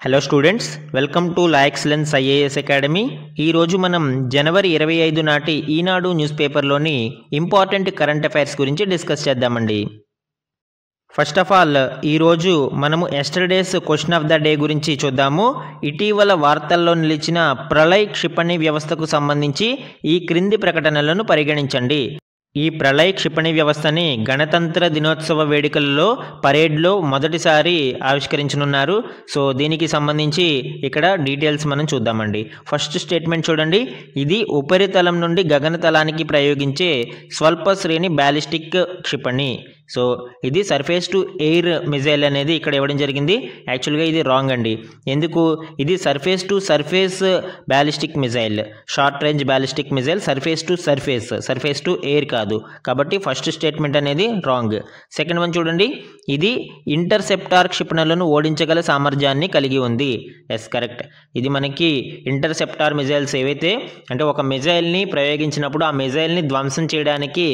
Hello students, welcome to La Excellence IAS Academy. ఈరోజు మనం జనవరి 25 నాటి ఈనాడు న్యూస్ పేపర్లోని ఇంపార్టెంట్ కరెంట్ అఫైర్స్ గురించి డిస్కస్ చేద్దామండి. ఫస్ట్ ఆఫ్ ఆల్ ఈరోజు మనము yesterday's question of the day గురించి చూద్దాము. ఇటీవల వార్తల్లో నిలిచిన ప్రళయ్ క్షిపణి వ్యవస్థకు సంబంధించి ఈ క్రింది ప్రకటనలను పరిగణించండి. ఈ ప్రళయ్ క్షిపణి వ్యవస్థని గణతంత్ర దినోత్సవ వేడుకలలో పరేడ్లో మొదటిసారి ఆవిష్కరించనున్నారు. సో దీనికి సంబంధించి ఇక్కడ డీటెయిల్స్ మనం చూద్దామండి. ఫస్ట్ స్టేట్మెంట్ చూడండి. ఇది ఉపరితలం నుండి గగనతలానికి ప్రయోగించే స్వల్ప శ్రేణి బ్యాలిస్టిక్ క్షిపణి. సో ఇది సర్ఫేస్ టు ఎయిర్ మిజైల్ అనేది ఇక్కడ ఇవ్వడం జరిగింది. యాక్చువల్గా ఇది రాంగ్ అండి. ఎందుకు? ఇది surface to surface ballistic missile, short range ballistic missile, surface to surface to air కాదు. కాబట్టి ఫస్ట్ స్టేట్మెంట్ అనేది రాంగ్. సెకండ్ వన్ చూడండి. ఇది ఇంటర్సెప్టార్ క్షిపణులను ఓడించగల సామర్థ్యాన్ని కలిగి ఉంది. Yes, correct. ఇది మనకి ఇంటర్సెప్టార్ మిజైల్స్ ఏవైతే అంటే ఒక మిజైల్ని ప్రయోగించినప్పుడు ఆ మిజైల్ని ధ్వంసం చేయడానికి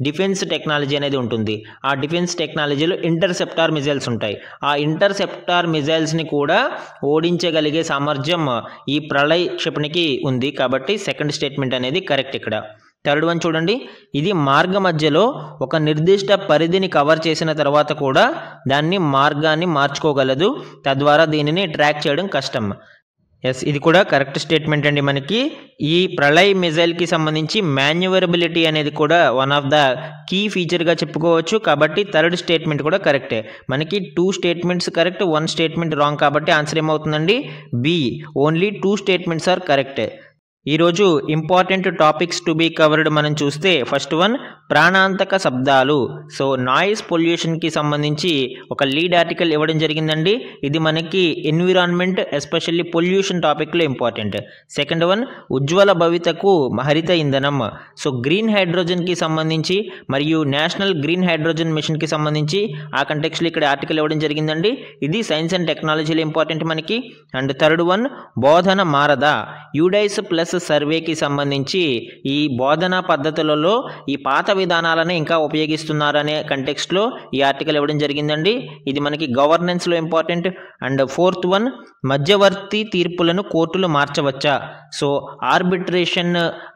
డిఫెన్స్ టెక్నాలజీ అనేది ఉంటుంది. ఆ డిఫెన్స్ టెక్నాలజీలో ఇంటర్సెప్టార్ మిజైల్స్ ఉంటాయి. ఆ ఇంటర్సెప్టార్ మిజైల్స్ని కూడా ఓడించగలిగే సామర్థ్యం ఈ ప్రళయ్ క్షిపణికి ఉంది. కాబట్టి సెకండ్ స్టేట్మెంట్ అనేది కరెక్ట్ ఇక్కడ. థర్డ్ వన్ చూడండి. ఇది మార్గ మధ్యలో ఒక నిర్దిష్ట పరిధిని కవర్ చేసిన తర్వాత కూడా దాన్ని మార్గాన్ని మార్చుకోగలదు. తద్వారా దీనిని ట్రాక్ చేయడం కష్టం. ఎస్, ఇది కూడా కరెక్ట్ స్టేట్మెంట్ అండి. మనకి ఈ ప్రళయ్ మిజైల్కి సంబంధించి మాన్యువరబిలిటీ అనేది కూడా వన్ ఆఫ్ ద కీ ఫీచర్గా చెప్పుకోవచ్చు. కాబట్టి థర్డ్ స్టేట్మెంట్ కూడా కరెక్టే. మనకి 2 స్టేట్మెంట్స్ కరెక్ట్, 1 స్టేట్మెంట్ రాంగ్. కాబట్టి ఆన్సర్ ఏమవుతుందండి? B. Only 2 statements are correct. ఈరోజు important topics to be covered మనం చూస్తే ఫస్ట్ వన్ ప్రాణాంతక శబ్దాలు. సో నాయిస్ పొల్యూషన్కి సంబంధించి ఒక లీడ్ ఆర్టికల్ ఇవ్వడం జరిగిందండి. ఇది మనకి ఎన్విరాన్మెంట్ ఎస్పెషల్లీ పొల్యూషన్ టాపిక్లో ఇంపార్టెంట్. సెకండ్ వన్ ఉజ్వల భవితకు హరిత ఇంధనం. సో గ్రీన్ హైడ్రోజన్కి సంబంధించి మరియు నేషనల్ గ్రీన్ హైడ్రోజన్ మిషన్కి సంబంధించి ఆ కంటెక్స్లో ఇక్కడ ఆర్టికల్ ఇవ్వడం జరిగిందండి. ఇది సైన్స్ అండ్ టెక్నాలజీలో ఇంపార్టెంట్ మనకి. అండ్ థర్డ్ వన్ బోధన మారదా, యూడైస్ ప్లస్ సర్వేకి సంబంధించి ఈ బోధనా పద్ధతులలో ఈ పాత విధానాలను ఇంకా ఉపయోగిస్తున్నారనే కంటెక్స్ట్లో ఈ ఆర్టికల్ ఇవ్వడం జరిగిందండి. ఇది మనకి గవర్నెన్స్లో ఇంపార్టెంట్. అండ్ ఫోర్త్ వన్ మధ్యవర్తి తీర్పులను కోర్టులు మార్చవచ్చా. సో ఆర్బిట్రేషన్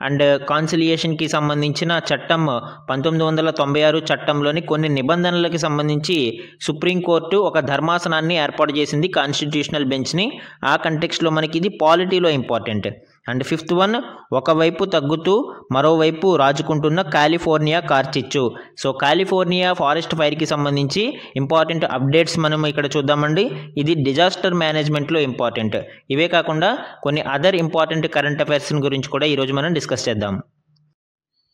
అండ్ కాన్సిలియేషన్కి సంబంధించిన చట్టం 1996 చట్టంలోని కొన్ని నిబంధనలకు సంబంధించి సుప్రీంకోర్టు ఒక ధర్మాసనాన్ని ఏర్పాటు చేసింది, కాన్స్టిట్యూషనల్ బెంచ్ని. ఆ కంటెక్స్ట్లో మనకి ఇది పాలిటీలో ఇంపార్టెంట్. అండ్ ఫిఫ్త్ వన్ ఒకవైపు తగ్గుతూ మరోవైపు రాజుకుంటున్న కాలిఫోర్నియా కార్చిచ్చు. సో కాలిఫోర్నియా ఫారెస్ట్ ఫైర్కి సంబంధించి ఇంపార్టెంట్ అప్డేట్స్ మనం ఇక్కడ చూద్దామండి. ఇది డిజాస్టర్ మేనేజ్మెంట్లో ఇంపార్టెంట్. ఇవే కాకుండా కొన్ని అదర్ ఇంపార్టెంట్ కరెంట్ అఫైర్స్ గురించి కూడా ఈరోజు మనం డిస్కస్ చేద్దాం.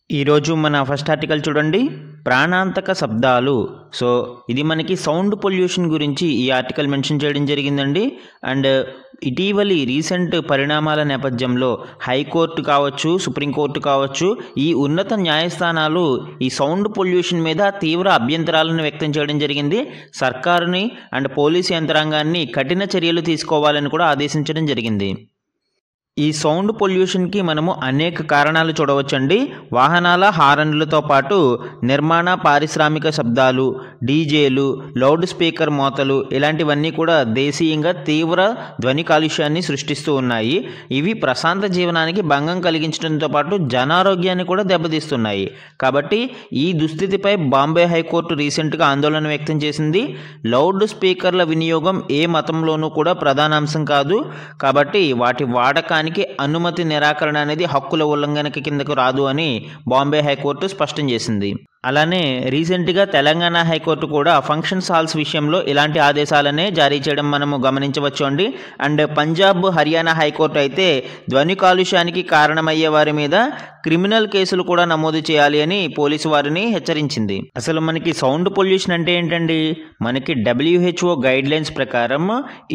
ఈరోజు మన ఫస్ట్ ఆర్టికల్ చూడండి. ప్రాణాంతక శబ్దాలు. సో ఇది మనకి సౌండ్ పొల్యూషన్ గురించి ఈ ఆర్టికల్ మెన్షన్ చేయడం జరిగిందండి. అండ్ ఇటీవలి రీసెంట్ పరిణామాల నేపథ్యంలో హైకోర్టు కావచ్చు, సుప్రీంకోర్టు కావచ్చు, ఈ ఉన్నత న్యాయస్థానాలు ఈ సౌండ్ పొల్యూషన్ మీద తీవ్ర అభ్యంతరాలను వ్యక్తం చేయడం జరిగింది. సర్కారుని అండ్ పోలీసు యంత్రాంగాన్ని కఠిన చర్యలు తీసుకోవాలని కూడా ఆదేశించడం జరిగింది. ఈ సౌండ్ పొల్యూషన్కి మనము అనేక కారణాలు చూడవచ్చండి. వాహనాల హారన్లతో పాటు నిర్మాణ పారిశ్రామిక శబ్దాలు, డీజేలు, లౌడ్ స్పీకర్ మోతలు ఇలాంటివన్నీ కూడా దేశీయంగా తీవ్ర ధ్వని కాలుష్యాన్ని సృష్టిస్తూ ఉన్నాయి. ఇవి ప్రశాంత జీవనానికి భంగం కలిగించడంతో పాటు జనారోగ్యాన్ని కూడా దెబ్బతీస్తున్నాయి. కాబట్టి ఈ దుస్థితిపై బాంబే హైకోర్టు రీసెంట్గా ఆందోళన వ్యక్తం చేసింది. లౌడ్ స్పీకర్ల వినియోగం ఏ మతంలోనూ కూడా ప్రధానాంశం కాదు. కాబట్టి వాటి వాడకాన్ని అనుమతి నిరాకరణ అనేది హక్కుల ఉల్లంఘన కిందకు రాదు అని బాంబే హైకోర్టు స్పష్టం చేసింది. అలానే రీసెంట్గా తెలంగాణ హైకోర్టు కూడా ఫంక్షన్ హాల్స్ విషయంలో ఇలాంటి ఆదేశాలనే జారీ చేయడం మనము గమనించవచ్చు అండి. అండ్ పంజాబ్, హర్యానా హైకోర్టు అయితే ధ్వని కాలుష్యానికి కారణమయ్యే వారి మీద క్రిమినల్ కేసులు కూడా నమోదు చేయాలి అని పోలీసు వారిని హెచ్చరించింది. అసలు మనకి సౌండ్ పొల్యూషన్ అంటే ఏంటండి? మనకి WHO గైడ్ లైన్స్ ప్రకారం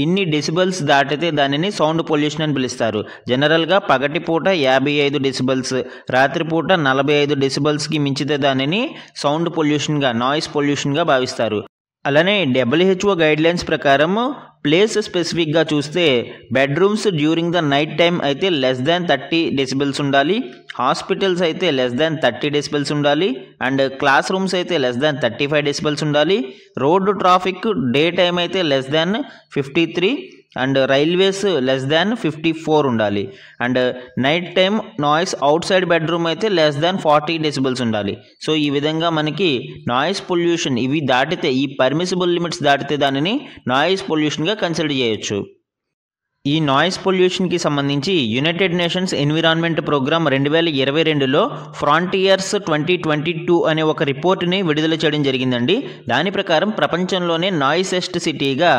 ఇన్ని డెసిబల్స్ దాటితే దానిని సౌండ్ పొల్యూషన్ అని పిలుస్తారు. జనరల్గా పగటిపూట 55 డెసిబల్స్, రాత్రిపూట 45 డెసిబల్స్కి మించితే దానిని సౌండ్ పొల్యూషన్గా, నాయిస్ పొల్యూషన్గా భావిస్తారు. అలానే WHO గైడ్ లైన్స్ ప్రకారం ప్లేస్ స్పెసిఫిక్గా చూస్తే bedrooms during the night time అయితే లెస్ దాన్ 30 డెసిబెల్స్ ఉండాలి. హాస్పిటల్స్ అయితే లెస్ దాన్ 30 డెసిబెల్స్ ఉండాలి. అండ్ క్లాస్ రూమ్స్ అయితే లెస్ దాన్ 35 డెసిబెల్స్ ఉండాలి. రోడ్డు ట్రాఫిక్ డే టైం అయితే less than 53. And railways less than 54 ఉండాలి. And night time noise out side bedroom అయితే less than 40 decibels ఉండాలి. So ఈ విధంగా మనకి నాయిస్ పొల్యూషన్ ఇవి దాటితే, ఈ పర్మిసిబుల్ లిమిట్స్ దాటితే దానిని నాయిస్ పొల్యూషన్గా కన్సిడర్ చేయొచ్చు. ఈ నాయిస్ పొల్యూషన్కి సంబంధించి యునైటెడ్ నేషన్స్ ఎన్విరాన్మెంట్ ప్రోగ్రామ్ 2022లో ఫ్రాంటియర్స్ 2022 అనే ఒక రిపోర్ట్ని విడుదల చేయడం జరిగిందండి. దాని ప్రకారం ప్రపంచంలోనే నాయిసెస్ట్ సిటీగా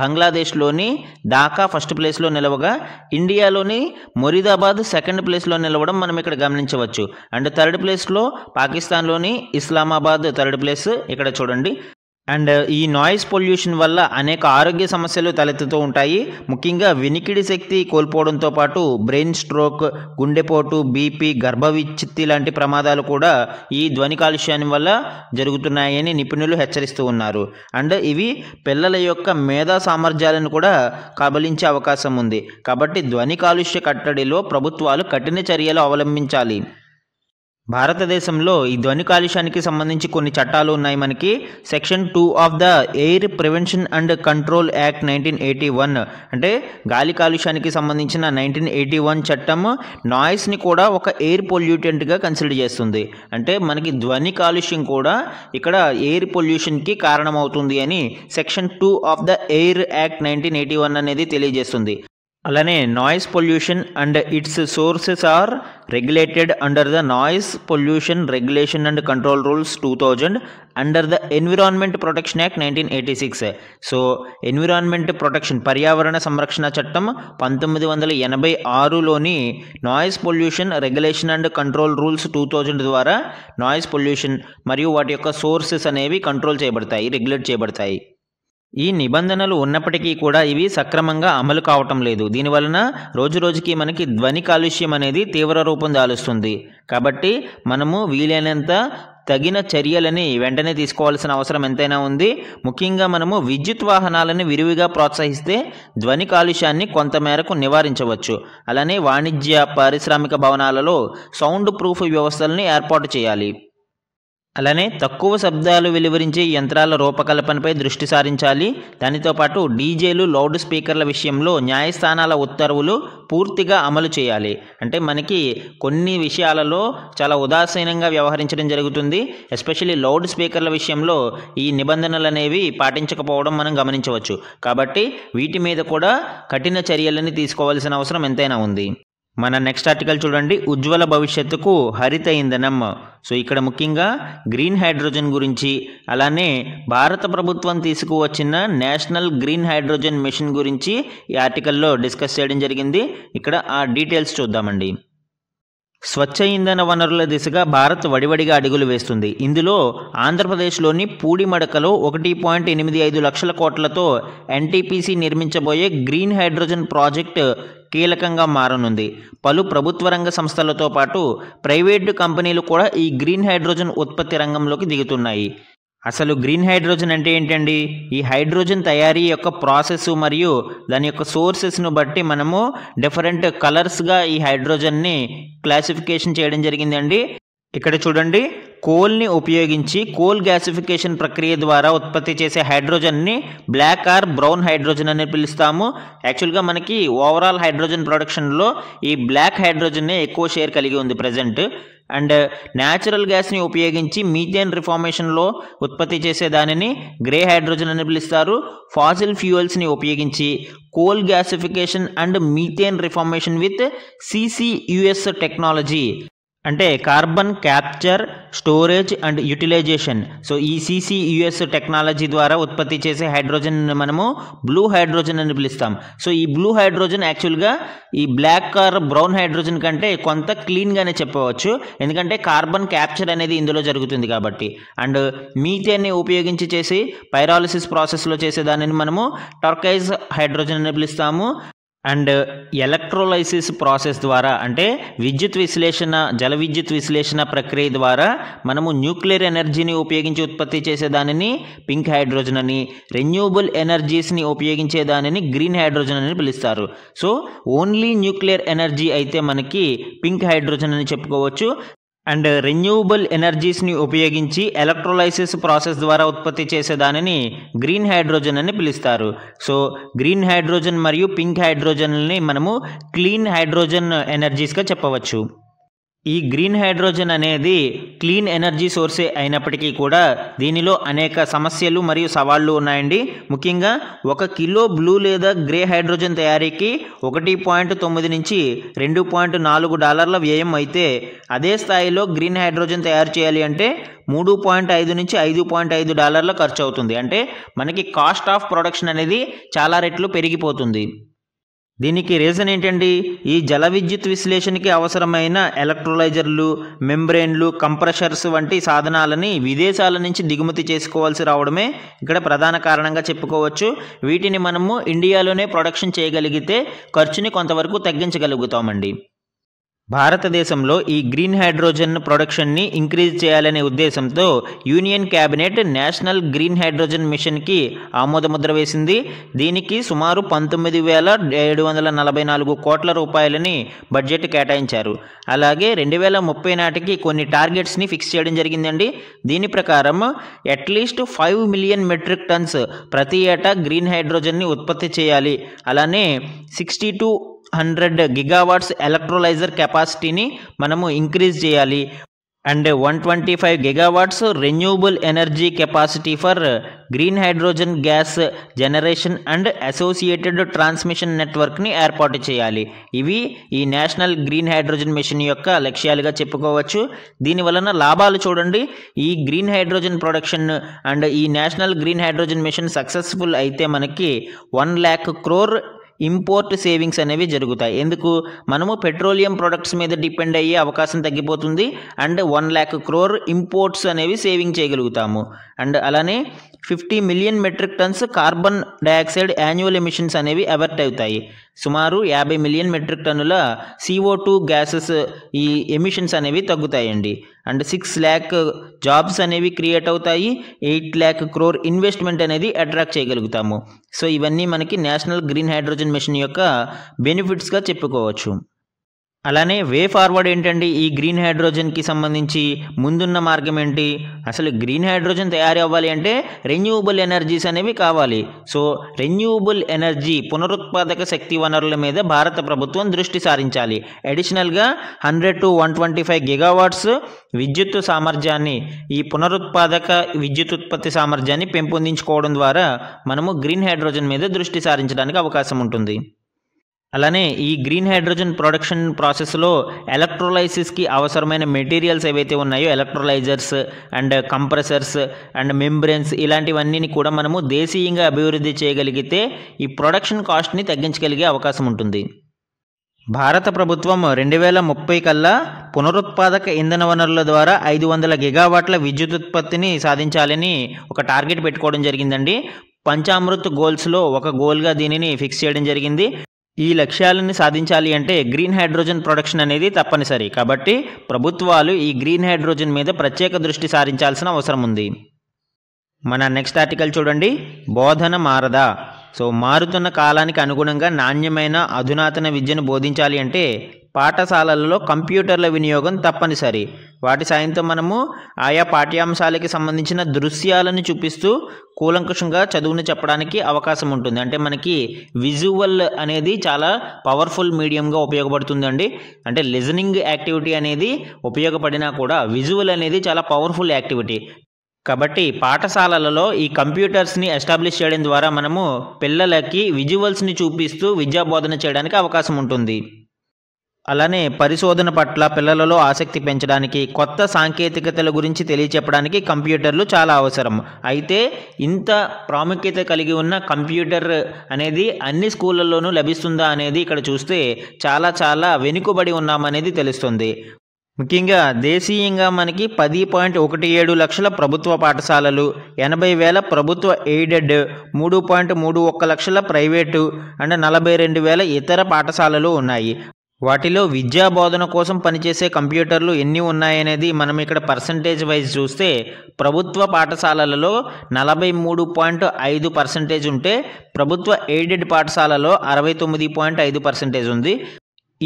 బంగ్లాదేశ్లోని ఢాకా ఫస్ట్ ప్లేస్లో నిలవగా, ఇండియాలోని మొరిదాబాద్ సెకండ్ ప్లేస్లో నిలవడం మనం ఇక్కడ గమనించవచ్చు. అండ్ థర్డ్ ప్లేస్లో పాకిస్తాన్లోని ఇస్లామాబాద్ థర్డ్ ప్లేస్ ఇక్కడ చూడండి. అండ్ ఈ నాయిస్ పొల్యూషన్ వల్ల అనేక ఆరోగ్య సమస్యలు తలెత్తుతూ ఉంటాయి. ముఖ్యంగా వినికిడి శక్తి కోల్పోవడంతో పాటు బ్రెయిన్ స్ట్రోక్, గుండెపోటు, బీపీ, గర్భవిచ్ఛిత్తి లాంటి ప్రమాదాలు కూడా ఈ ధ్వని కాలుష్యాన్ని వల్ల జరుగుతున్నాయని నిపుణులు హెచ్చరిస్తూ ఉన్నారు. అండ్ ఇవి పిల్లల యొక్క మేధా సామర్థ్యాలను కూడా కబలించే అవకాశం ఉంది. కాబట్టి ధ్వని కాలుష్య కట్టడిలో ప్రభుత్వాలు కఠిన చర్యలు అవలంబించాలి. భారతదేశంలో ఈ ధ్వని కాలుష్యానికి సంబంధించి కొన్ని చట్టాలు ఉన్నాయి మనకి. Section 2 of the air prevention and control act 1981 అంటే గాలి కాలుష్యానికి సంబంధించిన 1981 చట్టం నాయిస్ని కూడా ఒక ఎయిర్ పొల్యూటెంట్గా కన్సిడర్ చేస్తుంది. అంటే మనకి ధ్వని కాలుష్యం కూడా ఇక్కడ ఎయిర్ పొల్యూషన్కి కారణమవుతుంది అని section 2 of the Air Act 1981 అనేది తెలియజేస్తుంది. అలానే noise pollution and its sources are regulated under the Noise Pollution Regulation and Control Rules 2000 under the Environment Protection Act 1986. So Environment Protection పర్యావరణ సంరక్షణ చట్టం 1986లోని Noise Pollution Regulation and Control Rules 2000 ద్వారా noise pollution మరియు వాటి యొక్క sources అనేవి control చేయబడతాయి, రెగ్యులేట్ చేయబడతాయి. ఈ నిబంధనలు ఉన్నప్పటికీ కూడా ఇవి సక్రమంగా అమలు కావటం లేదు. దీనివలన రోజు రోజుకి మనకి ధ్వని కాలుష్యం అనేది తీవ్ర రూపం దాలుస్తుంది. కాబట్టి మనము వీలైనంత తగిన చర్యలని వెంటనే తీసుకోవాల్సిన అవసరం ఎంతైనా ఉంది. ముఖ్యంగా మనము విద్యుత్ వాహనాలను విరివిగా ప్రోత్సహిస్తే ధ్వని కాలుష్యాన్ని కొంతమేరకు నివారించవచ్చు. అలానే వాణిజ్య, పారిశ్రామిక భవనాలలో సౌండ్ ప్రూఫ్ వ్యవస్థలను ఏర్పాటు చేయాలి. అలానే తక్కువ శబ్దాలు వెలువరించే యంత్రాల రూపకల్పనపై దృష్టి సారించాలి. దానితో పాటు డీజేలు, లౌడ్ స్పీకర్ల విషయంలో న్యాయస్థానాల ఉత్తర్వులు పూర్తిగా అమలు చేయాలి. అంటే మనకి కొన్ని విషయాలలో చాలా ఉదాసీనంగా వ్యవహరించడం జరుగుతుంది. ఎస్పెషల్లీ లౌడ్ స్పీకర్ల విషయంలో ఈ నిబంధనలు అనేవి పాటించకపోవడం మనం గమనించవచ్చు. కాబట్టి వీటి మీద కూడా కఠిన చర్యలని తీసుకోవాల్సిన అవసరం ఎంతైనా ఉంది. మన నెక్స్ట్ ఆర్టికల్ చూడండి, ఉజ్వల భవిష్యత్తుకు హరిత ఇంధనం. సో ఇక్కడ ముఖ్యంగా గ్రీన్ హైడ్రోజన్ గురించి, అలానే భారత ప్రభుత్వం తీసుకువచ్చిన నేషనల్ గ్రీన్ హైడ్రోజన్ మిషన్ గురించి ఈ ఆర్టికల్లో డిస్కస్ చేయడం జరిగింది. ఇక్కడ ఆ డీటెయిల్స్ చూద్దామండి. స్వచ్ఛ ఇంధన వనరుల దిశగా భారత్ వడివడిగా అడుగులు వేస్తుంది. ఇందులో ఆంధ్రప్రదేశ్లోని పూడిమడకలో 1.85 లక్షల కోట్లతో ఎన్టీపీసీ నిర్మించబోయే గ్రీన్ హైడ్రోజన్ ప్రాజెక్టు కీలకంగా మారనుంది. పలు ప్రభుత్వ రంగ సంస్థలతో పాటు ప్రైవేటు కంపెనీలు కూడా ఈ గ్రీన్ హైడ్రోజన్ ఉత్పత్తి రంగంలోకి దిగుతున్నాయి. అసలు గ్రీన్ హైడ్రోజన్ అంటే ఏంటండి? ఈ హైడ్రోజన్ తయారీ యొక్క ప్రాసెస్ మరియు దాని యొక్క సోర్సెస్ను బట్టి మనము డిఫరెంట్ కలర్స్గా ఈ హైడ్రోజన్ని క్లాసిఫికేషన్ చేయడం జరిగిందండి. ఇక్కడ చూడండి, కోల్ని ఉపయోగించి కోల్ గ్యాసిఫికేషన్ ప్రక్రియ ద్వారా ఉత్పత్తి చేసే హైడ్రోజన్ని బ్లాక్ ఆర్ బ్రౌన్ హైడ్రోజన్ అని పిలుస్తాము. యాక్చువల్గా మనకి ఓవరాల్ హైడ్రోజన్ ప్రొడక్షన్లో ఈ బ్లాక్ హైడ్రోజన్నే ఎక్కువ షేర్ కలిగి ఉంది ప్రజెంట్. అండ్ న్యాచురల్ గ్యాస్ని ఉపయోగించి మీథేన్ రిఫార్మేషన్లో ఉత్పత్తి చేసే దానిని గ్రే హైడ్రోజన్ అని పిలుస్తారు. ఫాసిల్ ఫ్యూయల్స్ని ఉపయోగించి coal gasification and methane reformation with CCUS technology, అంటే carbon capture, storage and utilisation. So ఈ CCUS టెక్నాలజీ ద్వారా ఉత్పత్తి చేసే హైడ్రోజన్ మనము బ్లూ హైడ్రోజన్ అని పిలుస్తాం. సో ఈ బ్లూ హైడ్రోజన్ యాక్చువల్గా ఈ బ్లాక్ ఆర్ బ్రౌన్ హైడ్రోజన్ కంటే కొంత క్లీన్గానే చెప్పవచ్చు, ఎందుకంటే కార్బన్ క్యాప్చర్ అనేది ఇందులో జరుగుతుంది కాబట్టి. అండ్ మీథేన్ని ఉపయోగించి చేసి పైరాలిసిస్ ప్రాసెస్లో చేసే దానిని మనము టర్కైజ్ హైడ్రోజన్ అని పిలుస్తాము. అండ్ ఎలక్ట్రోలైసిస్ ప్రాసెస్ ద్వారా, అంటే విద్యుత్ విశ్లేషణ, జల విద్యుత్ విశ్లేషణ ప్రక్రియ ద్వారా మనము న్యూక్లియర్ ఎనర్జీని ఉపయోగించి ఉత్పత్తి చేసే దానిని పింక్ హైడ్రోజన్ అని, రెన్యూవబుల్ ఎనర్జీస్ని ఉపయోగించే దానిని గ్రీన్ హైడ్రోజన్ అని పిలుస్తారు. సో ఓన్లీ న్యూక్లియర్ ఎనర్జీ అయితే మనకి పింక్ హైడ్రోజన్ అని చెప్పుకోవచ్చు. అండ్ రెన్యూవబుల్ ఎనర్జీస్ని ఉపయోగించి ఎలక్ట్రోలైసిస్ ప్రాసెస్ ద్వారా ఉత్పత్తి చేసే దానిని గ్రీన్ హైడ్రోజన్ అని పిలుస్తారు. సో గ్రీన్ హైడ్రోజన్ మరియు పింక్ హైడ్రోజన్ని మనము క్లీన్ హైడ్రోజన్ ఎనర్జీస్గా చెప్పవచ్చు. ఈ గ్రీన్ హైడ్రోజన్ అనేది క్లీన్ ఎనర్జీ సోర్సే అయినప్పటికీ కూడా దీనిలో అనేక సమస్యలు మరియు సవాళ్లు ఉన్నాయండి. ముఖ్యంగా 1 కిలో బ్లూ లేదా గ్రే హైడ్రోజన్ తయారీకి $1.9 నుంచి $2.4 వ్యయం అయితే, అదే స్థాయిలో గ్రీన్ హైడ్రోజన్ తయారు చేయాలి అంటే $3.5 నుంచి $5.5 ఖర్చు అవుతుంది. అంటే మనకి కాస్ట్ ఆఫ్ ప్రొడక్షన్ అనేది చాలా రెట్లు పెరిగిపోతుంది. దీనికి రీజన్ ఏంటండి? ఈ జల విద్యుత్ విశ్లేషణకి అవసరమైన ఎలక్ట్రోలైజర్లు, మెంబ్రెయిన్లు, కంప్రెషర్స్ వంటి సాధనాలని విదేశాల నుంచి దిగుమతి చేసుకోవాల్సి రావడమే ఇక్కడ ప్రధాన కారణంగా చెప్పుకోవచ్చు. వీటిని మనము ఇండియాలోనే ప్రొడక్షన్ చేయగలిగితే ఖర్చుని కొంతవరకు తగ్గించగలుగుతామండి. భారతదేశంలో ఈ గ్రీన్ హైడ్రోజన్ ప్రొడక్షన్ని ఇంక్రీజ్ చేయాలనే ఉద్దేశంతో union cabinet national green hydrogen మిషన్కి ఆమోదముద్ర వేసింది. దీనికి సుమారు 19,744 కోట్ల రూపాయలని బడ్జెట్ కేటాయించారు. అలాగే 2030 నాటికి కొన్ని టార్గెట్స్ని ఫిక్స్ చేయడం జరిగిందండి. దీని ప్రకారం అట్లీస్ట్ 5 మిలియన్ మెట్రిక్ టన్స్ ప్రతి ఏటా గ్రీన్ హైడ్రోజన్ని ఉత్పత్తి చేయాలి. అలానే 60-100 గిగావాట్స్ ఎలక్ట్రోలైజర్ కెపాసిటీని మనము ఇంక్రీజ్ చేయాలి. And 125 gigawatts renewable energy capacity for green hydrogen gas generation and associated transmission నెట్వర్క్ని ఏర్పాటు చేయాలి. ఇవి ఈ నేషనల్ గ్రీన్ హైడ్రోజన్ మిషన్ యొక్క లక్ష్యాలుగా చెప్పుకోవచ్చు. దీనివలన లాభాలు చూడండి. ఈ గ్రీన్ హైడ్రోజన్ ప్రొడక్షన్ అండ్ ఈ national green hydrogen mission successful అయితే మనకి 1,00,000 crore ఇంపోర్ట్ సేవింగ్స్ అనేవి జరుగుతాయి. ఎందుకు? మనము పెట్రోలియం ప్రొడక్ట్స్ మీద డిపెండ్ అయ్యే అవకాశం తగ్గిపోతుంది. అండ్ 1,00,000 crore ఇంపోర్ట్స్ అనేవి సేవింగ్ చేయగలుగుతాము. అండ్ అలానే 50 million metric tons carbon dioxide annual emissions అనేవి అవర్ట్ అవుతాయి. సుమారు 50 మిలియన్ మెట్రిక్ టన్నుల CO2 గ్యాసెస్ ఈ ఎమిషన్స్ అనేవి తగ్గుతాయండి. అండ్ 6 lakh జాబ్స్ అనేవి క్రియేట్ అవుతాయి. 8 lakh crore ఇన్వెస్ట్మెంట్ అనేది అట్రాక్ట్ చేయగలుగుతాము. సో ఇవన్నీ మనకి నేషనల్ గ్రీన్ హైడ్రోజన్ మిషన్ యొక్క బెనిఫిట్స్గా చెప్పుకోవచ్చు. అలానే వే ఫార్వర్డ్ ఏంటండి? ఈ గ్రీన్ హైడ్రోజన్కి సంబంధించి ముందున్న మార్గం ఏంటి? అసలు గ్రీన్ హైడ్రోజన్ తయారు అవ్వాలి అంటే రెన్యూవబుల్ ఎనర్జీస్ అనేవి కావాలి. సో రెన్యూవబుల్ ఎనర్జీ పునరుత్పాదక శక్తి వనరుల మీద భారత ప్రభుత్వం దృష్టి సారించాలి. అడిషనల్గా 100 to 125 గిగావాట్స్ విద్యుత్ సామర్థ్యాన్ని, ఈ పునరుత్పాదక విద్యుత్ ఉత్పత్తి సామర్థ్యాన్ని పెంపొందించుకోవడం ద్వారా మనము గ్రీన్ హైడ్రోజన్ మీద దృష్టి సారించడానికి అవకాశం ఉంటుంది. అలానే ఈ గ్రీన్ హైడ్రోజన్ ప్రొడక్షన్ ప్రాసెస్లో ఎలక్ట్రోలైసిస్కి అవసరమైన మెటీరియల్స్ ఏవైతే ఉన్నాయో, electrolysers and compressors and membranes, ఇలాంటివన్నీ కూడా మనము దేశీయంగా అభివృద్ధి చేయగలిగితే ఈ ప్రొడక్షన్ కాస్ట్ని తగ్గించగలిగే అవకాశం ఉంటుంది. భారత ప్రభుత్వం 2030 కల్లా పునరుత్పాదక ఇంధన వనరుల ద్వారా 500 గిగావాట్ల విద్యుత్ ఉత్పత్తిని సాధించాలని ఒక టార్గెట్ పెట్టుకోవడం జరిగిందండి. పంచామృత్ గోల్స్లో ఒక గోల్గా దీనిని ఫిక్స్ చేయడం జరిగింది. ఈ లక్ష్యాలను సాధించాలి అంటే గ్రీన్ హైడ్రోజన్ ప్రొడక్షన్ అనేది తప్పనిసరి. కాబట్టి ప్రభుత్వాలు ఈ గ్రీన్ హైడ్రోజన్ మీద ప్రత్యేక దృష్టి సారించాల్సిన అవసరం ఉంది. మన నెక్స్ట్ ఆర్టికల్ చూడండి. బోధన మారదా? సో మారుతున్న కాలానికి అనుగుణంగా నాణ్యమైన అధునాతన విద్యను బోధించాలి అంటే పాఠశాలలలో కంప్యూటర్ల వినియోగం తప్పనిసరి. వాటి సాయంతో మనము ఆయా పాఠ్యాంశాలకి సంబంధించిన దృశ్యాలను చూపిస్తూ కూలంకషంగా చదువును చెప్పడానికి అవకాశం ఉంటుంది. అంటే మనకి విజువల్ అనేది చాలా పవర్ఫుల్ మీడియంగా ఉపయోగపడుతుందండి. అంటే లిజనింగ్ యాక్టివిటీ అనేది ఉపయోగపడినా కూడా విజువల్ అనేది చాలా పవర్ఫుల్ యాక్టివిటీ. కాబట్టి పాఠశాలలలో ఈ కంప్యూటర్స్ని ఎస్టాబ్లిష్ చేయడం ద్వారా మనము పిల్లలకి విజువల్స్ని చూపిస్తూ విద్యాబోధన చేయడానికి అవకాశం ఉంటుంది. అలానే పరిశోధన పట్ల పిల్లలలో ఆసక్తి పెంచడానికి, కొత్త సాంకేతికతల గురించి తెలియచెప్పడానికి కంప్యూటర్లు చాలా అవసరం. అయితే ఇంత ప్రాముఖ్యత కలిగి ఉన్న కంప్యూటర్ అనేది అన్ని స్కూళ్ళల్లోనూ లభిస్తుందా అనేది ఇక్కడ చూస్తే చాలా వెనుకబడి ఉన్నామనేది తెలుస్తుంది. ముఖ్యంగా దేశీయంగా మనకి 10.17 లక్షల ప్రభుత్వ పాఠశాలలు, 80,000 ప్రభుత్వ ఎయిడెడ్, 3.31 లక్షల ప్రైవేటు అండ్ 42,000 ఇతర పాఠశాలలు ఉన్నాయి. వాటిలో విద్యా బోధన కోసం పనిచేసే కంప్యూటర్లు ఎన్ని ఉన్నాయనేది మనం ఇక్కడ పర్సంటేజ్ వైజ్ చూస్తే ప్రభుత్వ పాఠశాలలలో 43.5% ఉంటే ప్రభుత్వ ఎయిడెడ్ పాఠశాలలో 69.5% ఉంది.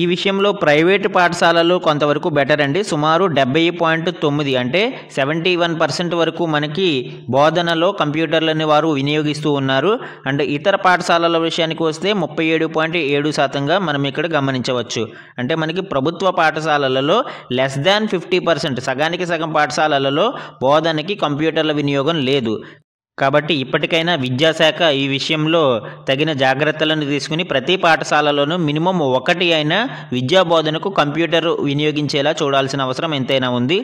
ఈ విషయంలో ప్రైవేటు పాఠశాలలు కొంతవరకు బెటర్ అండి. సుమారు 70.9 అంటే 71% వరకు మనకి బోధనలో కంప్యూటర్లని వారు వినియోగిస్తూ ఉన్నారు. అండ్ ఇతర పాఠశాలల విషయానికి వస్తే 37.7%గా మనం ఇక్కడ గమనించవచ్చు. అంటే మనకి ప్రభుత్వ పాఠశాలలలో లెస్ దాన్ 50%, సగానికి సగం పాఠశాలలలో బోధనకి కంప్యూటర్ల వినియోగం లేదు. కాబట్టి ఇప్పటికైనా విద్యాశాఖ ఈ విషయంలో తగిన జాగ్రత్తలను తీసుకుని ప్రతి పాఠశాలలోనూ మినిమం ఒకటి అయినా విద్యా బోధనకు కంప్యూటర్ వినియోగించేలా చూడాల్సిన అవసరం ఎంతైనా ఉంది.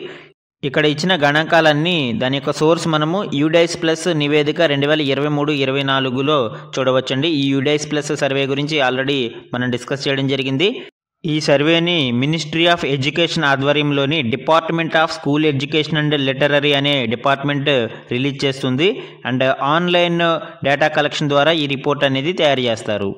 ఇక్కడ ఇచ్చిన గణాంకాలన్నీ దాని యొక్క సోర్స్ మనము యూడైస్ ప్లస్ నివేదిక 2023-24లో చూడవచ్చండి. ఈ యూడైస్ ప్లస్ సర్వే గురించి ఆల్రెడీ మనం డిస్కస్ చేయడం జరిగింది. ఈ సర్వేని మినిస్ట్రీ ఆఫ్ ఎడ్యుకేషన్ ఆధ్వర్యంలోని department of school education and literary అనే డిపార్ట్మెంట్ రిలీజ్ చేస్తుంది. అండ్ ఆన్లైన్ డేటా కలెక్షన్ ద్వారా ఈ రిపోర్ట్ అనేది తయారు చేస్తారు.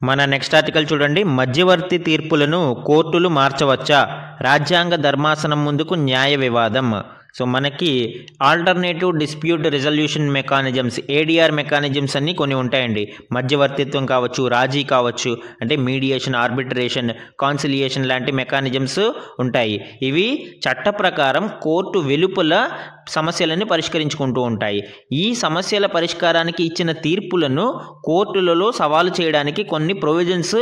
మన నెక్స్ట్ ఆర్టికల్ చూడండి. మధ్యవర్తి తీర్పులను కోర్టులు మార్చవచ్చా? రాజ్యాంగ ధర్మాసనం ముందుకు న్యాయ వివాదం. సో మనకి alternative dispute resolution mechanisms, ADR mechanisms అన్నీ కొన్ని ఉంటాయండి. మధ్యవర్తిత్వం కావచ్చు, రాజీ కావచ్చు, అంటే మీడియేషన్, ఆర్బిట్రేషన్, కాన్సిలియేషన్ లాంటి మెకానిజమ్స్ ఉంటాయి. ఇవి చట్ట ప్రకారం కోర్టు వెలుపల సమస్యలను పరిష్కరించుకుంటూ ఉంటాయి. ఈ సమస్యల పరిష్కారానికి ఇచ్చిన తీర్పులను కోర్టులలో సవాలు చేయడానికి కొన్ని provisions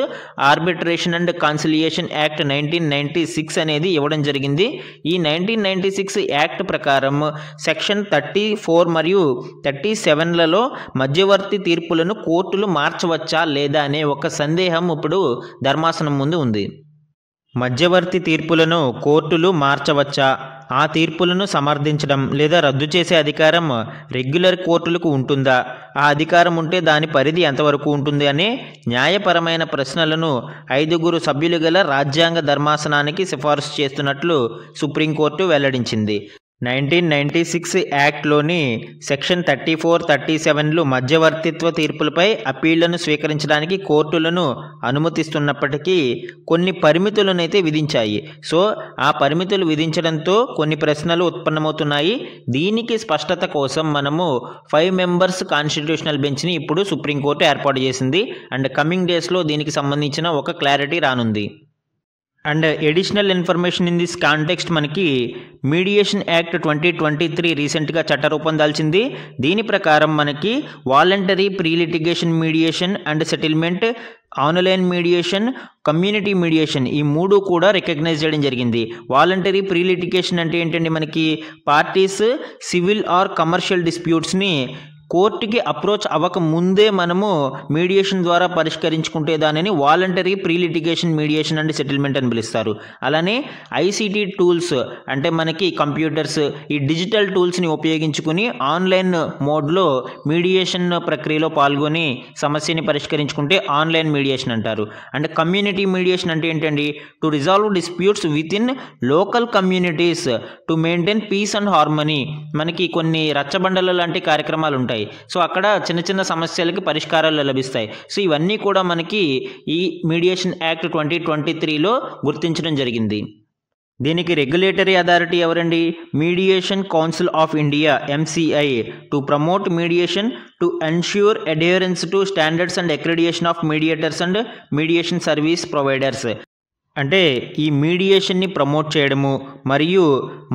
arbitration and Conciliation Act 1996 అనేది ఇవ్వడం జరిగింది. ఈ 1996 యాక్ట్ ప్రకారం సెక్షన్ 34 మరియు 37లలో మధ్యవర్తి తీర్పులను కోర్టులు మార్చవచ్చా లేదా అనే ఒక సందేహం ఇప్పుడు ధర్మాసనం ముందు ఉంది. మధ్యవర్తి తీర్పులను కోర్టులు మార్చవచ్చా? ఆ తీర్పులను సమర్థించడం లేదా రద్దు చేసే అధికారం రెగ్యులర్ కోర్టులకు ఉంటుందా? ఆ అధికారం ఉంటే దాని పరిధి ఎంతవరకు ఉంటుంది అనే న్యాయపరమైన ప్రశ్నలను 5 సభ్యులు గల రాజ్యాంగ ధర్మాసనానికి సిఫారసు చేస్తున్నట్లు సుప్రీంకోర్టు వెల్లడించింది. 1996 యాక్ట్లోని సెక్షన్ 34, 37లు మధ్యవర్తిత్వ తీర్పులపై అప్పీళ్లను స్వీకరించడానికి కోర్టులను అనుమతిస్తున్నప్పటికీ కొన్ని పరిమితులనైతే విధించాయి. సో ఆ పరిమితులు విధించడంతో కొన్ని ప్రశ్నలు ఉత్పన్నమవుతున్నాయి. దీనికి స్పష్టత కోసం మనము 5 మెంబర్స్ కాన్స్టిట్యూషనల్ బెంచ్ని ఇప్పుడు సుప్రీంకోర్టు ఏర్పాటు చేసింది. అండ్ కమింగ్ డేస్లో దీనికి సంబంధించిన ఒక క్లారిటీ రానుంది. And additional information in this context మనకి మీడియేషన్ యాక్ట్ 2023 రీసెంట్గా చట్టరూపం దాల్చింది. దీని ప్రకారం మనకి voluntary pre litigation mediation and settlement, online mediation, community mediation ఈ 3 కూడా రికగ్నైజ్ చేయడం జరిగింది. వాలంటరీ ప్రీ లిటిగేషన్ అంటే ఏంటండి? మనకి పార్టీస్ సివిల్ ఆర్ కమర్షియల్ డిస్ప్యూట్స్ని కోర్టుకి అప్రోచ్ అవ్వక ముందే మనము మీడియేషన్ ద్వారా పరిష్కరించుకుంటే దానిని voluntary pre litigation mediation and settlement అని పిలుస్తారు. అలానే ఐసిటీ టూల్స్ అంటే మనకి కంప్యూటర్స్, ఈ డిజిటల్ టూల్స్ని ఉపయోగించుకుని ఆన్లైన్ మోడ్లో మీడియేషన్ ప్రక్రియలో పాల్గొని సమస్యని పరిష్కరించుకుంటే ఆన్లైన్ మీడియేషన్ అంటారు. అండ్ కమ్యూనిటీ మీడియేషన్ అంటే ఏంటండి? To resolve disputes within local communities to maintain peace and harmony. మనకి కొన్ని రచ్చబండల లాంటి కార్యక్రమాలు ఉంటాయి. సో అక్కడ చిన్న చిన్న సమస్యలకి పరిష్కారాలు లభిస్తాయి. సో ఇవన్నీ కూడా మనకి ఈ మీడియేషన్ యాక్ట్ 2023లో గుర్తించడం జరిగింది. దీనికి రెగ్యులేటరీ అథారిటీ ఎవరండి? Mediation Council of India MCI to promote mediation to ensure adherence to standards and accreditation of mediators and mediation service providers. అంటే ఈ మీడియేషన్ని ప్రమోట్ చేయడము మరియు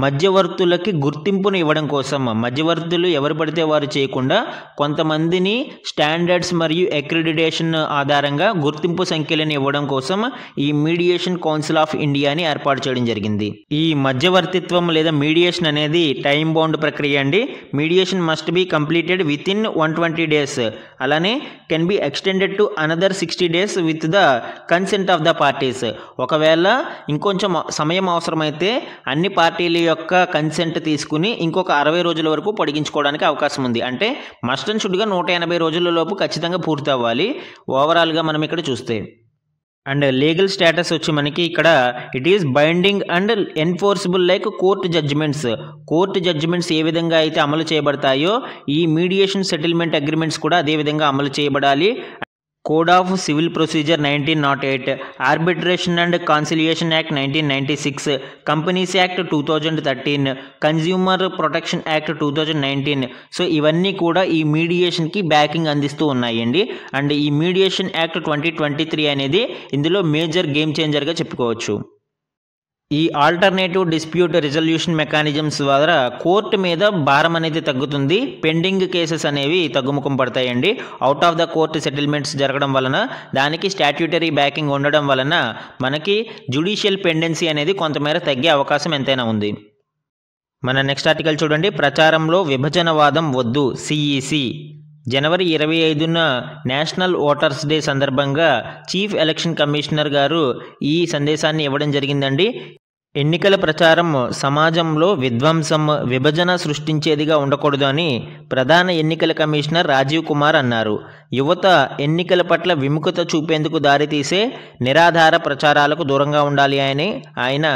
మధ్యవర్తులకి గుర్తింపును ఇవ్వడం కోసం, మధ్యవర్తులు ఎవరు పడితే వారు చేయకుండా కొంతమందిని స్టాండర్డ్స్ మరియు అక్రిడిటేషన్ ఆధారంగా గుర్తింపు సంఖ్యలను ఇవ్వడం కోసం ఈ మీడియేషన్ కౌన్సిల్ ఆఫ్ ఇండియాని ఏర్పాటు చేయడం జరిగింది. ఈ మధ్యవర్తిత్వం లేదా మీడియేషన్ అనేది టైం బౌండ్ ప్రక్రియ అండి. Mediation must be completed with in 120 days. అలానే can be extended to another 60 days with the consent of the parties. ఒకవేళ ఇంకొంచెం సమయం అవసరమైతే అన్ని పార్టీల యొక్క కన్సెంట్ తీసుకుని ఇంకొక 60 రోజుల వరకు పొడిగించుకోవడానికి అవకాశం ఉంది. అంటే మస్ట్ అండ్ షుడ్గా 180 రోజుల లోపు ఖచ్చితంగా పూర్తి అవ్వాలి ఓవరాల్గా మనం ఇక్కడ చూస్తే. అండ్ లీగల్ స్టేటస్ వచ్చి మనకి ఇక్కడ it is binding and enforceable like court judgments. Court judgments ఏ విధంగా అయితే అమలు చేయబడతాయో ఈ మీడియేషన్ సెటిల్మెంట్ అగ్రిమెంట్స్ కూడా అదే విధంగా అమలు చేయబడాలి. Code of Civil Procedure 1908, Arbitration and Conciliation Act 1996, Companies Act 2013, Consumer Protection Act 2019. So ఇవన్నీ కూడా ఈ మీడియేషన్కి బ్యాకింగ్ అందిస్తూ ఉన్నాయండి. అండ్ ఈ మీడియేషన్ యాక్ట్ 2023 అనేది ఇందులో మేజర్ గేమ్ చేంజర్గా చెప్పుకోవచ్చు. ఈ ఆల్టర్నేటివ్ డిస్ప్యూట్ రిజల్యూషన్ మెకానిజమ్స్ ద్వారా కోర్టు మీద భారం అనేది తగ్గుతుంది. పెండింగ్ కేసెస్ అనేవి తగ్గుముఖం పడతాయండి. Out of the court settlements జరగడం వలన, దానికి స్టాట్యూటరీ బ్యాకింగ్ ఉండడం వలన మనకి జ్యుడిషియల్ పెండెన్సీ అనేది కొంతమేర తగ్గే అవకాశం ఎంతైనా ఉంది. మన నెక్స్ట్ ఆర్టికల్ చూడండి. ప్రచారంలో విభజనవాదం వద్దు, సిఈసి. జనవరి 25న నేషనల్ ఓటర్స్ డే సందర్భంగా చీఫ్ ఎలక్షన్ కమిషనర్ గారు ఈ సందేశాన్ని ఇవ్వడం జరిగిందండి. ఎన్నికల ప్రచారం సమాజంలో విధ్వంసం, విభజన సృష్టించేదిగా ఉండకూడదు అని ప్రధాన ఎన్నికల కమిషనర్ రాజీవ్ కుమార్ అన్నారు. యువత ఎన్నికల పట్ల విముఖత చూపేందుకు దారితీసే నిరాధార ప్రచారాలకు దూరంగా ఉండాలి అని ఆయన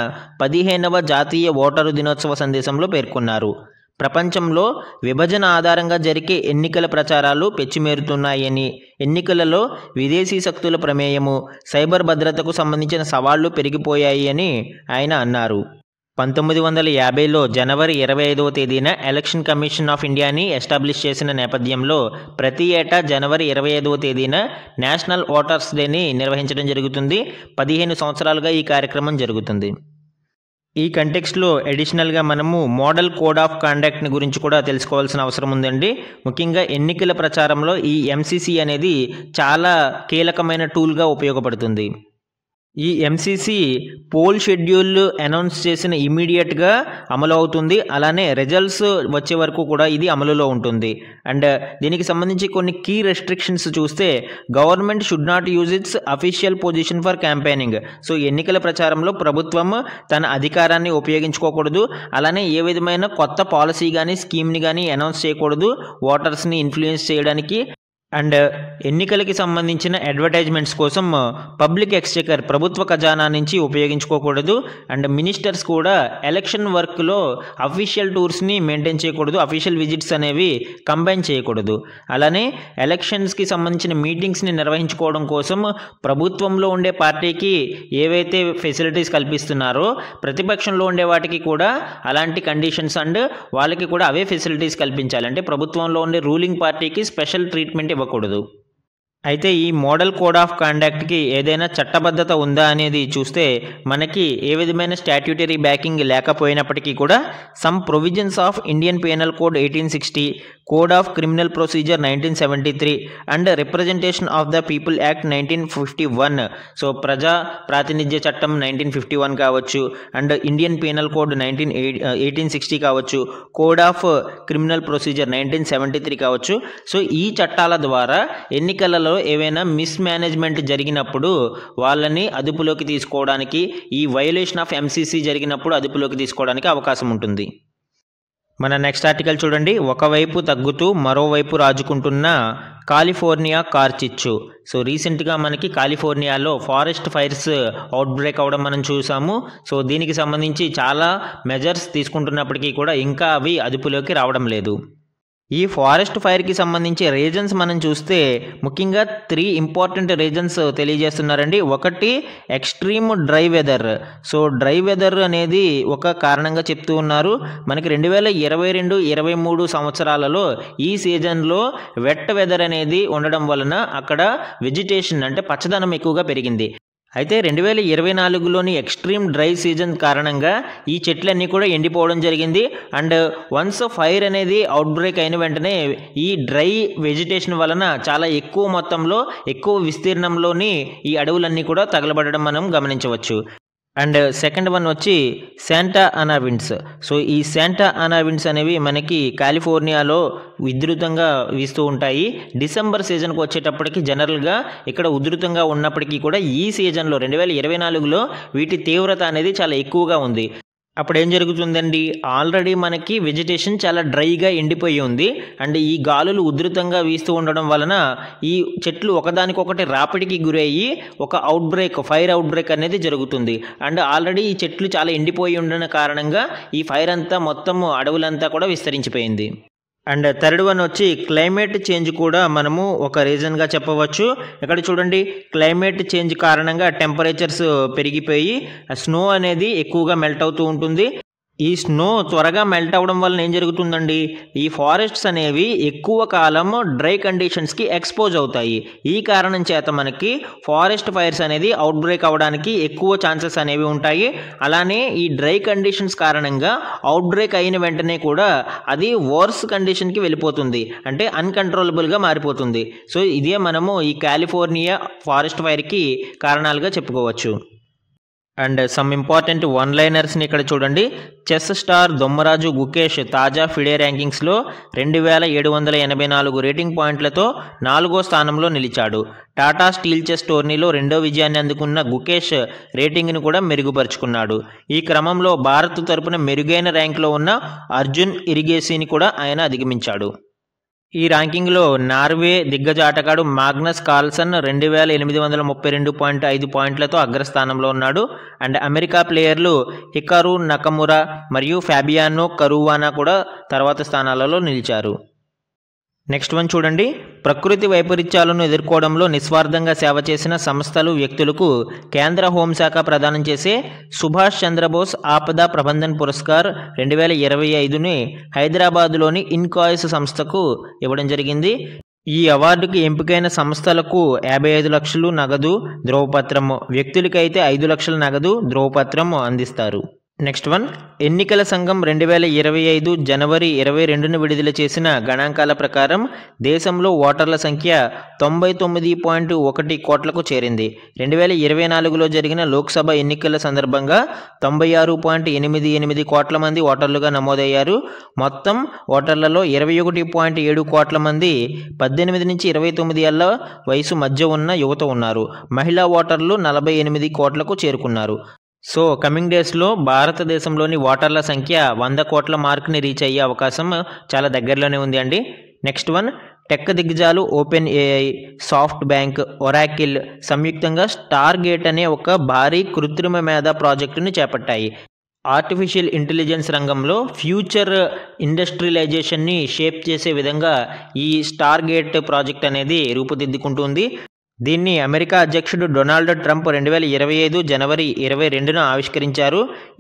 15వ జాతీయ ఓటరు దినోత్సవ సందేశంలో పేర్కొన్నారు. ప్రపంచంలో విభజన ఆధారంగా జరిగే ఎన్నికల ప్రచారాలు పెచ్చిమేరుతున్నాయని, ఎన్నికలలో విదేశీ శక్తుల ప్రమేయము, సైబర్ భద్రతకు సంబంధించిన సవాళ్లు పెరిగిపోయాయి అని ఆయన అన్నారు. 1950లో జనవరి 25వ తేదీన ఎలక్షన్ కమిషన్ ఆఫ్ ఇండియాని ఎస్టాబ్లిష్ చేసిన నేపథ్యంలో ప్రతి ఏటా జనవరి 25వ తేదీన నేషనల్ ఓటర్స్ డేని నిర్వహించడం జరుగుతుంది. 15 సంవత్సరాలుగా ఈ కార్యక్రమం జరుగుతుంది. ఈ కంటెక్స్ట్లో అడిషనల్గా మనము మోడల్ కోడ్ ఆఫ్ కండక్ట్ని గురించి కూడా తెలుసుకోవాల్సిన అవసరం ఉందండి. ముఖ్యంగా ఎన్నికల ప్రచారంలో ఈ ఎంసీసీ అనేది చాలా కీలకమైన టూల్గా ఉపయోగపడుతుంది. ఈ ఎంసీసీ పోల్ షెడ్యూల్ అనౌన్స్ చేసిన ఇమీడియట్గా అమలు అవుతుంది. అలానే రిజల్ట్స్ వచ్చే వరకు కూడా ఇది అమలులో ఉంటుంది. అండ్ దీనికి సంబంధించి కొన్ని కీ రెస్ట్రిక్షన్స్ చూస్తే, government should not use it's official position for campaigning. So ఎన్నికల ప్రచారంలో ప్రభుత్వం తన అధికారాన్ని ఉపయోగించుకోకూడదు. అలానే ఏ విధమైన కొత్త పాలసీ కానీ స్కీమ్ని కానీ అనౌన్స్ చేయకూడదు ఓటర్స్ని ఇన్ఫ్లుయెన్స్ చేయడానికి. అండ్ ఎన్నికలకి సంబంధించిన అడ్వర్టైజ్మెంట్స్ కోసం పబ్లిక్ ఎక్స్చెకర్, ప్రభుత్వ ఖజానా నుంచి ఉపయోగించుకోకూడదు. అండ్ మినిస్టర్స్ కూడా ఎలక్షన్ వర్క్లో అఫీషియల్ టూర్స్ని మెయింటైన్ చేయకూడదు, అఫీషియల్ విజిట్స్ అనేవి కంబైన్ చేయకూడదు. అలానే ఎలక్షన్స్కి సంబంధించిన మీటింగ్స్ని నిర్వహించుకోవడం కోసం ప్రభుత్వంలో ఉండే పార్టీకి ఏవైతే ఫెసిలిటీస్ కల్పిస్తున్నారో, ప్రతిపక్షంలో ఉండే వాటికి కూడా అలాంటి కండిషన్స్ అండ్ వాళ్ళకి కూడా అవే ఫెసిలిటీస్ కల్పించాలి. అంటే ప్రభుత్వంలో ఉండే రూలింగ్ పార్టీకి స్పెషల్ ట్రీట్మెంట్ ఇవ్వకూడదు. అయితే ఈ మోడల్ కోడ్ ఆఫ్ కండక్ట్కి ఏదైనా చట్టబద్ధత ఉందా అనేది చూస్తే మనకి ఏ విధమైన స్టాట్యూటరీ బ్యాకింగ్ లేకపోయినప్పటికీ కూడా some provisions of Indian penal code 1860, code of criminal procedure 1973 and representation of the people act 1951, so ప్రజా ప్రాతినిధ్య చట్టం 1951 కావచ్చు, అండ్ ఇండియన్ పీనల్ కోడ్ 1860 కావచ్చు, కోడ్ ఆఫ్ క్రిమినల్ ప్రొసీజర్ 1973 కావచ్చు. సో ఈ చట్టాల ద్వారా ఎన్నికలలో ఏవైనా మిస్మేనేజ్మెంట్ జరిగినప్పుడు వాళ్ళని అదుపులోకి తీసుకోవడానికి, ఈ వయోలేషన్ ఆఫ్ ఎంసీసీ జరిగినప్పుడు అదుపులోకి తీసుకోవడానికి అవకాశం ఉంటుంది. మన నెక్స్ట్ ఆర్టికల్ చూడండి. ఒకవైపు తగ్గుతూ మరోవైపు రాజుకుంటున్న కాలిఫోర్నియా కార్చిచ్చు. సో రీసెంట్గా మనకి కాలిఫోర్నియాలో ఫారెస్ట్ ఫైర్స్ అవుట్ బ్రేక్ అవ్వడం మనం చూసాము. సో దీనికి సంబంధించి చాలా మెజర్స్ తీసుకుంటున్నప్పటికీ కూడా ఇంకా అవి అదుపులోకి రావడం లేదు. ఈ ఫారెస్ట్ ఫైర్కి సంబంధించి రీజన్స్ మనం చూస్తే ముఖ్యంగా 3 ఇంపార్టెంట్ రీజన్స్ తెలియజేస్తున్నారండి. ఒకటి extreme dry weather. So dry weather అనేది ఒక కారణంగా చెప్తూ ఉన్నారు. మనకి 2022-23 సంవత్సరాలలో ఈ సీజన్లో వెట్ వెదర్ అనేది ఉండడం వలన అక్కడ వెజిటేషన్ అంటే పచ్చదనం ఎక్కువగా పెరిగింది. అయితే 2024లోని ఎక్స్ట్రీమ్ డ్రై సీజన్ కారణంగా ఈ చెట్లన్నీ కూడా ఎండిపోవడం జరిగింది. అండ్ వన్స్ ఫైర్ అనేది అవుట్ బ్రేక్ అయిన వెంటనే ఈ డ్రై వెజిటేషన్ వలన చాలా ఎక్కువ మొత్తంలో, ఎక్కువ విస్తీర్ణంలోని ఈ అడవులన్నీ కూడా తగలబడడం మనం గమనించవచ్చు. అండ్ సెకండ్ వన్ వచ్చి శాంటా అనా విండ్స్. సో ఈ శాంటా అనా విండ్స్ అనేవి మనకి కాలిఫోర్నియాలో విస్తృతంగా వీస్తూ ఉంటాయి. డిసెంబర్ సీజన్కి వచ్చేటప్పటికి జనరల్గా ఇక్కడ ఉధృతంగా ఉన్నప్పటికీ కూడా ఈ సీజన్లో 2024లో వీటి తీవ్రత అనేది చాలా ఎక్కువగా ఉంది. అప్పుడు ఏం జరుగుతుందండి, ఆల్రెడీ మనకి వెజిటేషన్ చాలా డ్రైగా ఎండిపోయి ఉంది. అండ్ ఈ గాలులు ఉధృతంగా వీస్తూ ఉండడం వలన ఈ చెట్లు ఒకదానికొకటి రాపిడికి గురయ్యి ఒక ఫైర్ అవుట్ బ్రేక్ అనేది జరుగుతుంది. అండ్ ఆల్రెడీ ఈ చెట్లు చాలా ఎండిపోయి ఉండడం కారణంగా ఈ ఫైర్ అంతా మొత్తం అడవులంతా కూడా విస్తరించిపోయింది. అండ్ థర్డ్ వన్ వచ్చి క్లైమేట్ చేంజ్ కూడా మనము ఒక రీజన్గా చెప్పవచ్చు. ఇక్కడ చూడండి, క్లైమేట్ చేంజ్ కారణంగా టెంపరేచర్స్ పెరిగిపోయి స్నో అనేది ఎక్కువగా మెల్ట్ అవుతూ ఉంటుంది. ఈ స్నో త్వరగా మెల్ట్ అవ్వడం వల్ల ఏం జరుగుతుందండి, ఈ ఫారెస్ట్స్ అనేవి ఎక్కువ కాలం డ్రై కండిషన్స్కి ఎక్స్పోజ్ అవుతాయి. ఈ కారణం చేత మనకి ఫారెస్ట్ ఫైర్స్ అనేది అవుట్ బ్రేక్ అవ్వడానికి ఎక్కువ ఛాన్సెస్ అనేవి ఉంటాయి. అలానే ఈ డ్రై కండిషన్స్ కారణంగా అవుట్ బ్రేక్ అయిన వెంటనే కూడా అది వర్స్ కండిషన్కి వెళ్ళిపోతుంది, అంటే అన్కంట్రోలబుల్గా మారిపోతుంది. సో ఇదే మనము ఈ కాలిఫోర్నియా ఫారెస్ట్ ఫైర్కి కారణాలుగా చెప్పుకోవచ్చు. అండ్ సమ్ ఇంపార్టెంట్ వన్ లైనర్స్ని ఇక్కడ చూడండి. చెస్ స్టార్ దొమ్మరాజు గుకేష్ తాజా ఫిడే ర్యాంకింగ్స్లో 2784 రేటింగ్ పాయింట్లతో 4వ స్థానంలో నిలిచాడు. టాటా స్టీల్ చెస్ టోర్నీలో 2వ విజయాన్ని అందుకున్న గుకేష్ రేటింగ్ను కూడా మెరుగుపరుచుకున్నాడు. ఈ క్రమంలో భారత్ తరపున మెరుగైన ర్యాంకులో ఉన్న అర్జున్ ఇరిగేసిని కూడా ఆయన అధిగమించాడు. ఈ ర్యాంకింగ్లో నార్వే దిగ్గజ ఆటగాడు మాగ్నస్ కార్ల్సన్ 2832.5 పాయింట్లతో అగ్రస్థానంలో ఉన్నాడు. అండ్ అమెరికా ప్లేయర్లు హికారు నకమురా మరియు ఫ్యాబియానో కరువానా కూడా తర్వాత స్థానాలలో నిలిచారు. నెక్స్ట్ వన్ చూడండి. ప్రకృతి వైపరీత్యాలను ఎదుర్కోవడంలో నిస్వార్థంగా సేవ చేసిన సంస్థలు, వ్యక్తులకు కేంద్ర హోంశాఖ ప్రదానం చేసే సుభాష్ చంద్రబోస్ ఆపదా ప్రబంధన్ పురస్కార్ 2025ని హైదరాబాదులోని ఇన్కాయిస్ సంస్థకు ఇవ్వడం జరిగింది. ఈ అవార్డుకి ఎంపికైన సంస్థలకు 55 లక్షలు నగదు ధ్రువపత్రము, వ్యక్తులకైతే 5 లక్షల నగదు ధ్రువపత్రం అందిస్తారు. Next one. ఎన్నికల సంఘం 2025 జనవరి 22న విడుదల చేసిన గణాంకాల ప్రకారం దేశంలో ఓటర్ల సంఖ్య 99.1 కోట్లకు చేరింది. 2024లో జరిగిన లోక్సభ ఎన్నికల సందర్భంగా 96.88 కోట్ల మంది ఓటర్లుగా నమోదయ్యారు. మొత్తం ఓటర్లలో 21.7 కోట్ల మంది 18 నుంచి 29 ఏళ్ల వయసు మధ్య ఉన్న యువత ఉన్నారు. మహిళా ఓటర్లు 48 కోట్లకు చేరుకున్నారు. సో కమింగ్ డేస్లో భారతదేశంలోని ఓటర్ల సంఖ్య 100 కోట్ల మార్క్ని రీచ్ అయ్యే అవకాశం చాలా దగ్గరలోనే ఉంది అండి. Next one. టెక్ దిగ్గజాలు OpenAI, SoftBank, Oracle సంయుక్తంగా స్టార్ గేట్ అనే ఒక భారీ కృత్రిమ మేధా ప్రాజెక్టును చేపట్టాయి. ఆర్టిఫిషియల్ ఇంటెలిజెన్స్ రంగంలో ఫ్యూచర్ ఇండస్ట్రియలైజేషన్ని షేప్ చేసే విధంగా ఈ స్టార్ గేట్ ప్రాజెక్ట్ అనేది రూపుదిద్దుకుంటుంది. దీన్ని అమెరికా అధ్యక్షుడు డొనాల్డ్ ట్రంప్ 2025 జనవరి 22న ఆవిష్కరించారు.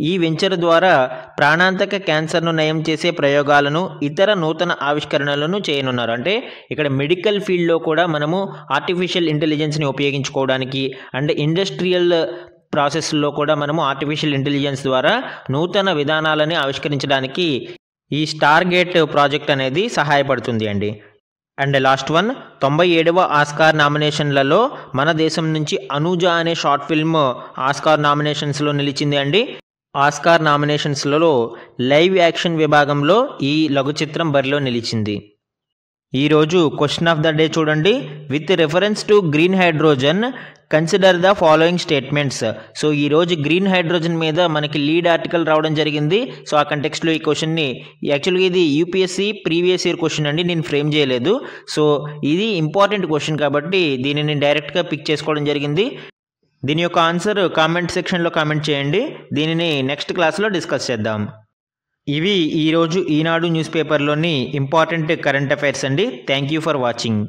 ఈ వెంచర్ ద్వారా ప్రాణాంతక క్యాన్సర్ను నయం చేసే ప్రయోగాలను, ఇతర నూతన ఆవిష్కరణలను చేయనున్నారు. అంటే ఇక్కడ మెడికల్ ఫీల్డ్లో కూడా మనము ఆర్టిఫిషియల్ ఇంటెలిజెన్స్ని ఉపయోగించుకోవడానికి అండ్ ఇండస్ట్రియల్ ప్రాసెస్లో కూడా మనము ఆర్టిఫిషియల్ ఇంటెలిజెన్స్ ద్వారా నూతన విధానాలని ఆవిష్కరించడానికి ఈ స్టార్ గేట్ ప్రాజెక్ట్ అనేది సహాయపడుతుంది అండి. And last one. 97వ ఆస్కార్ నామినేషన్లలో మన దేశం నుంచి అనూజ అనే షార్ట్ ఫిల్మ్ ఆస్కార్ నామినేషన్స్లో నిలిచింది అండి. ఆస్కార్ నామినేషన్స్లలో లైవ్ యాక్షన్ విభాగంలో ఈ లఘు చిత్రం బరిలో నిలిచింది. ఈరోజు క్వశ్చన్ ఆఫ్ ద డే చూడండి. With reference to green hydrogen consider the following statements. So ఈరోజు గ్రీన్ హైడ్రోజన్ మీద మనకి లీడ్ ఆర్టికల్ రావడం జరిగింది. సో ఆ కంటెక్స్ట్లో ఈ క్వశ్చన్ని, యాక్చువల్గా ఇది యూపీఎస్సీ ప్రీవియస్ ఇయర్ క్వశ్చన్ అండి, నేను ఫ్రేమ్ చేయలేదు. సో ఇది ఇంపార్టెంట్ క్వశ్చన్ కాబట్టి దీనిని డైరెక్ట్గా పిక్ చేసుకోవడం జరిగింది. దీని యొక్క ఆన్సర్ కామెంట్ సెక్షన్లో కామెంట్ చేయండి. దీనిని నెక్స్ట్ క్లాస్లో డిస్కస్ చేద్దాం. ఇవి ఈరోజు ఈనాడు న్యూస్ పేపర్లోని ఇంపార్టెంట్ కరెంట్ అఫైర్స్ అండి. Thank you for watching.